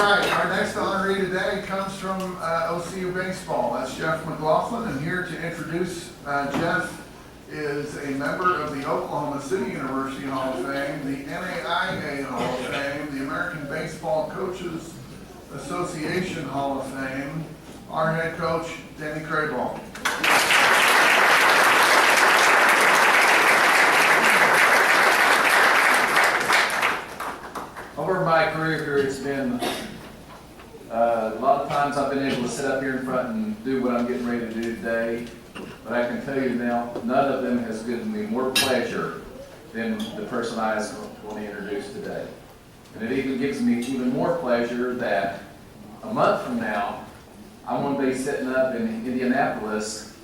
All right, our next honoree today comes from OCU baseball. That's Jeff McLaughlin, and here to introduce Jeff is a member of the Oklahoma City University Hall of Fame, the NAIA Hall of Fame, the American Baseball Coaches Association Hall of Fame, our head coach, Denney Crabaugh. Over my career here, it's been a lot of times I've been able to sit up here in front and do what I'm getting ready to do today. But I can tell you now, none of them has given me more pleasure than the person I was going to introduce today. And it even gives me even more pleasure that a month from now, I'm going to be sitting up in Indianapolis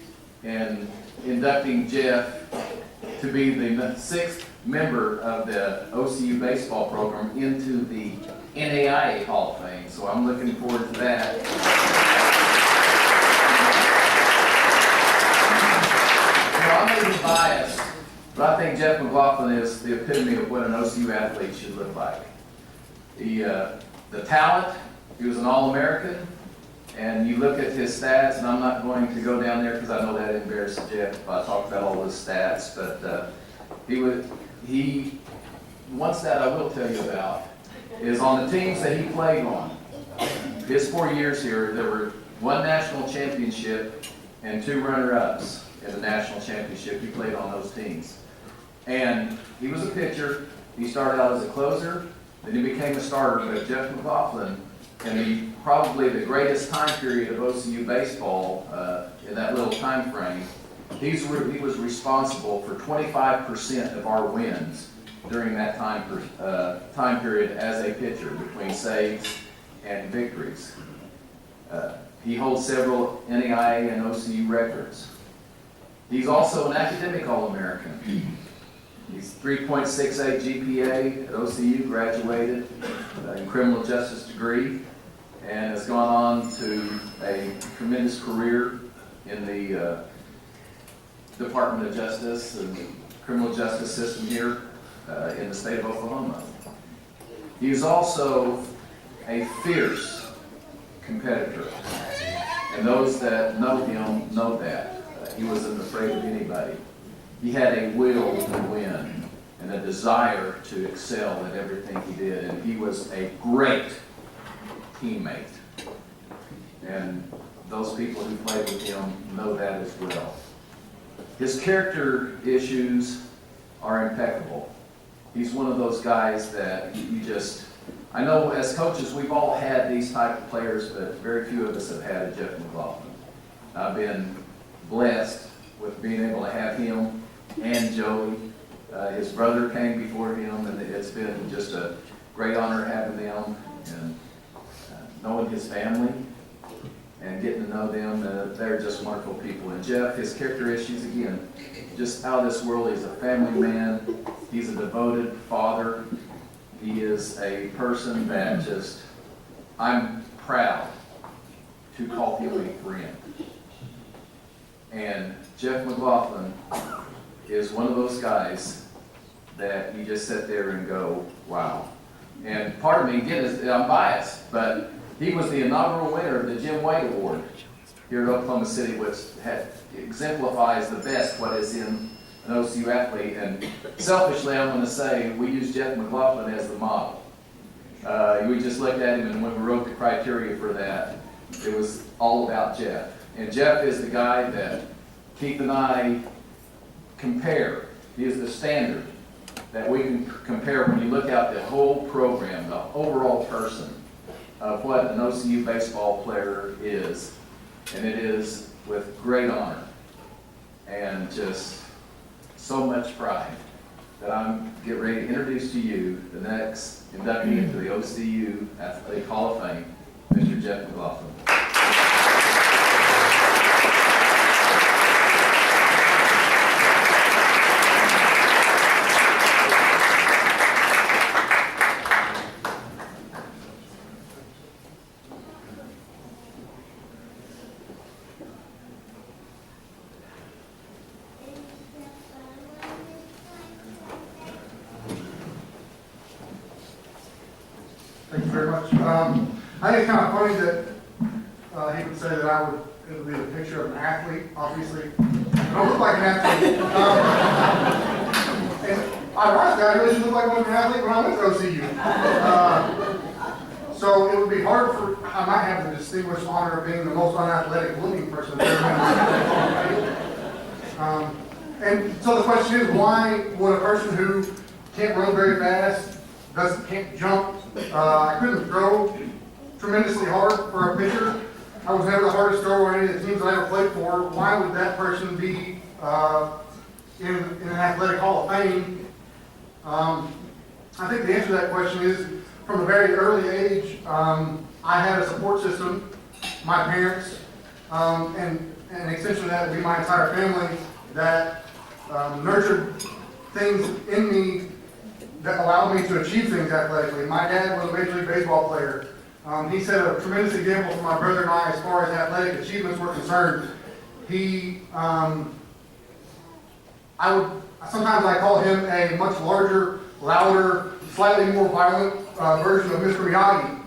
and inducting Jeff to be the sixth member of the OCU baseball program into the NAIA Hall of Fame. So I'm looking forward to that. I may be biased, but I think Jeff McLaughlin is the epitome of what an OCU athlete should look like. The talent, he was an All-American, and you look at his stats, and I'm not going to go down there because I know that embarrasses Jeff if I talk about all his stats, but one stat I will tell you about is on the teams that he played on. His 4 years here, there were one national championship and two runner-ups in the national championship. He played on those teams. And he was a pitcher. He started out as a closer, then he became a starter. But Jeff McLaughlin, in probably the greatest time period of OCU baseball, in that little time frame, he was responsible for 25% of our wins during that time period as a pitcher, between saves and victories. He holds several NAIA and OCU records. He's also an academic All-American. He's 3.68 GPA at OCU, graduated in criminal justice degree, and has gone on to a tremendous career in the Department of Justice and the criminal justice system here in the state of Oklahoma. He's also a fierce competitor, and those that know him know that. He wasn't afraid of anybody. He had a will to win and a desire to excel at everything he did, and he was a great teammate. And those people who played with him know that as well. His character issues are impeccable. He's one of those guys that I know as coaches we've all had these type of players, but very few of us have had a Jeff McLaughlin. I've been blessed with being able to have him and Joey. His brother came before him, and it's been just a great honor having them and knowing his family and getting to know them. They're just wonderful people. And Jeff, his character issues, again, just out of this world. He's a family man. He's a devoted father. He is a person that I'm proud to call him a friend. And Jeff McLaughlin is one of those guys that you just sit there and go, wow. And part of me, again, I'm biased, but he was the inaugural winner of the Jim White Award here at Oklahoma City, which exemplifies the best what is in an OCU athlete. And selfishly, I'm going to say we use Jeff McLaughlin as the model. We just looked at him, and when we wrote the criteria for that, it was all about Jeff. And Jeff is the guy that Keith and I compare. He is the standard that we can compare when you look at the whole program, the overall person of what an OCU baseball player is. And it is with great honor and just so much pride that I'm getting ready to introduce to you the next inductee into the OCU Athletic Hall of Fame, Mr. Jeff McLaughlin. Thank you very much. I think it's kind of funny that he would say that it would be a picture of an athlete, obviously. I don't look like an athlete. And ironically, I really didn't look like an athlete when I went to OCU. So it would be hard I might have the distinguished honor of being the most unathletic looking person that's ever been. And so the question is, why would a person who can't run very fast, can't jump, I couldn't throw tremendously hard for a pitcher, I was never the hardest thrower on any of the teams that I ever played for, why would that person be in an athletic Hall of Fame? I think the answer to that question is, from a very early age, I had a support system, my parents, and an extension of that would be my entire family that nurtured things in me that allowed me to achieve things athletically. My dad was a Major League Baseball player. He set a tremendous example for my brother and I as far as athletic achievements were concerned. Sometimes I call him a much larger, louder, slightly more violent version of Mr. Miyagi.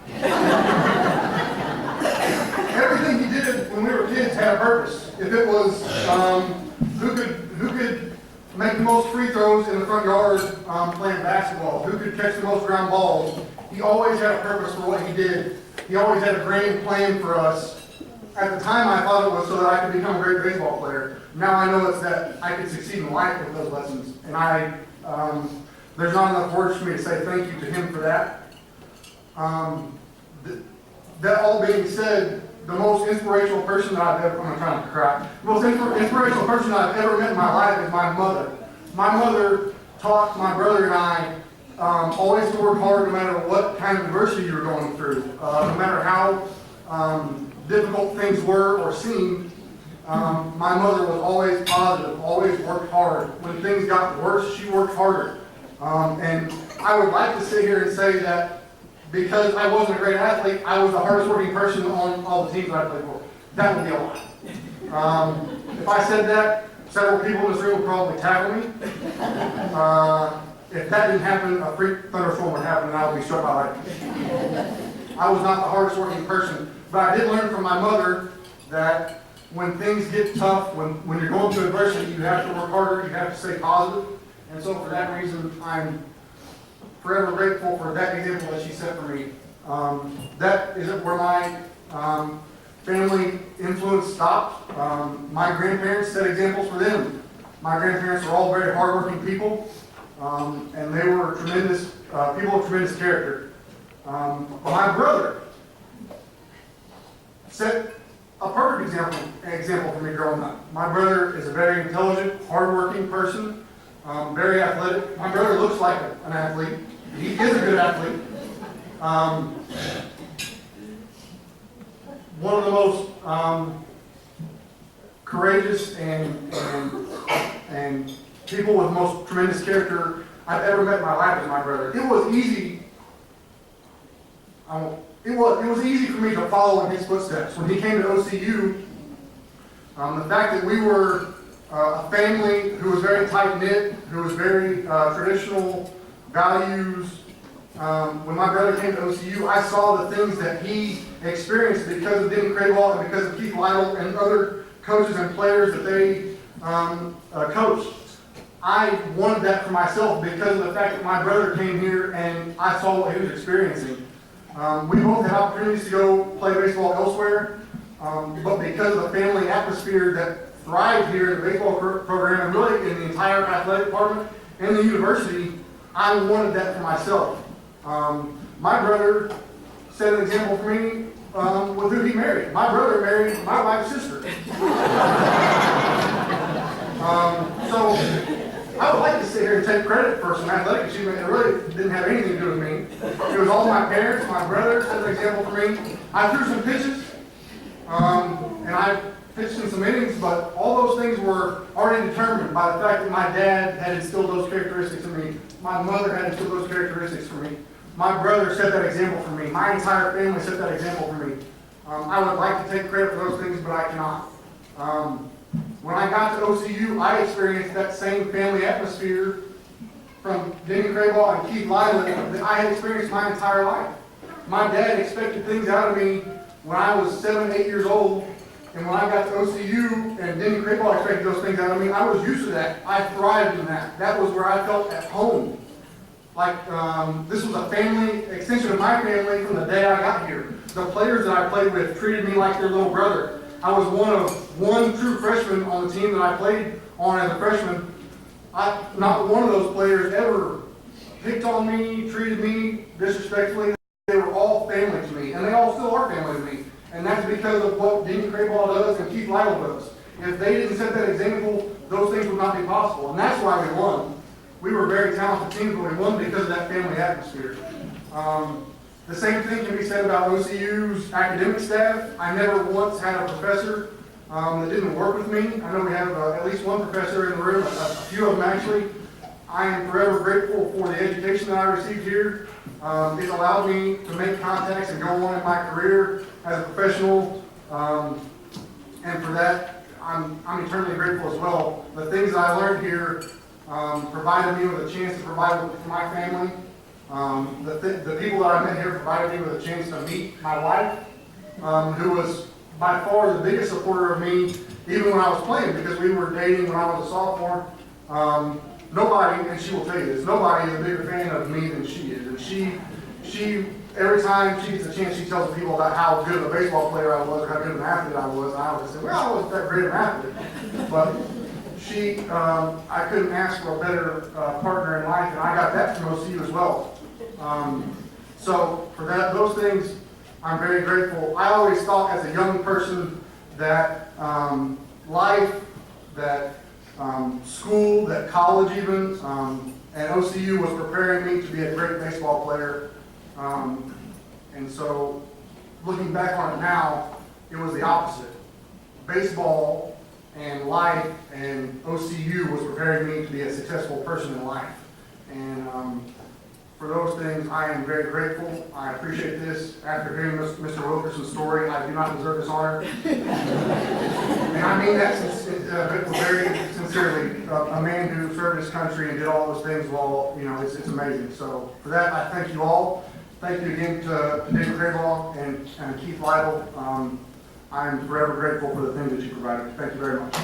Everything he did when we were kids had a purpose. If it was who could make the most free throws in the front yard playing basketball, who could catch the most ground balls, he always had a purpose for what he did. He always had a grand plan for us. At the time, I thought it was so that I could become a great baseball player. Now I know it's that I could succeed in life with those lessons. And there's not enough words for me to say thank you to him for that. That all being said, the most inspirational person that I've ever, I'm trying to cry, the most inspirational person that I've ever met in my life is my mother. My mother taught my brother and I always to work hard no matter what kind of adversity you were going through. No matter how difficult things were or seemed, my mother was always positive, always worked hard. When things got worse, she worked harder. And I would like to sit here and say that because I wasn't a great athlete, I was the hardest working person on all the teams that I played for. That would be a lie. If I said that, several people in this room would probably tackle me. If that didn't happen, a freak thunderstorm would happen and I would be struck by lightning. I was not the hardest working person, but I did learn from my mother that when things get tough, when you're going through adversity, you have to work harder, you have to stay positive. And so for that reason, I'm forever grateful for that example that she set for me. That isn't where my family influence stopped. My grandparents set examples for them. My grandparents were all very hardworking people, and they were tremendous people of tremendous character. But my brother set a perfect example for me growing up. My brother is a very intelligent, hardworking person. Very athletic. My brother looks like an athlete. He is a good athlete. One of the most courageous and people with the most tremendous character I've ever met in my life is my brother. It was easy. It was easy for me to follow in his footsteps. When he came to OCU, the fact that we were a family who was very tight-knit, who was very traditional values. When my brother came to OCU, I saw the things that he experienced because of Denney Crabaugh and because of Keith Lytle and other coaches and players that they coached. I wanted that for myself because of the fact that my brother came here and I saw what he was experiencing. We both had opportunities to go play baseball elsewhere, but because of the family atmosphere that thrived here in the baseball program and really in the entire athletic department and the university, I wanted that for myself. My brother set an example for me with who he married. My brother married my wife's sister. So I would like to sit here and take credit for some athletic achievement that really didn't have anything to do with me. It was all my parents, my brother set an example for me. I threw some pitches, and I pitched in some innings, but all those things were already determined by the fact that my dad had instilled those characteristics in me. My mother had instilled those characteristics for me. My brother set that example for me. My entire family set that example for me. I would like to take credit for those things, but I cannot. When I got to OCU, I experienced that same family atmosphere from Denney Crabaugh and Keith Lytle that I had experienced my entire life. My dad expected things out of me when I was 7, 8 years old, and when I got to OCU and Denney Crabaugh expected those things out of me, I was used to that. I thrived in that. That was where I felt at home. Like, this was a family, extension of my family from the day I got here. The players that I played with treated me like their little brother. I was one true freshman on the team that I played on as a freshman. Not one of those players ever picked on me, treated me disrespectfully. They were all family to me, and they all still are family to me. And that's because of what Denney Crabaugh does and Keith Lytle does. If they didn't set that example, those things would not be possible. And that's why we won. We were a very talented team, but we won because of that family atmosphere. The same thing can be said about OCU's academic staff. I never once had a professor that didn't work with me. I know we have at least one professor in the room, a few of them actually. I am forever grateful for the education that I received here. It allowed me to make contacts and go on in my career as a professional. And for that, I'm eternally grateful as well. The things that I learned here provided me with a chance to provide with my family. The people that I met here provided me with a chance to meet my wife, who was by far the biggest supporter of me, even when I was playing, because we were dating when I was a sophomore. Nobody, and she will tell you this, nobody is a bigger fan of me than she is. And she every time she gets a chance, she tells people about how good of a baseball player I was, or how good of an athlete I was. And I always say, well, I wasn't that great of an athlete. But I couldn't ask for a better partner in life, and I got that from OCU as well. So for those things, I'm very grateful. I always thought as a young person that life, that school, that college even, and OCU was preparing me to be a great baseball player. And so looking back on it now, it was the opposite. Baseball and life and OCU was preparing me to be a successful person in life. And for those things, I am very grateful. I appreciate this. After hearing Mr. Wilkerson's story, I do not deserve this honor. And I mean that very sincerely. A man who served his country and did all those things, well, you know, it's amazing. So for that, I thank you all. Thank you again to David Crabaugh and Keith Lytle. I'm forever grateful for the things that you provided. Thank you very much.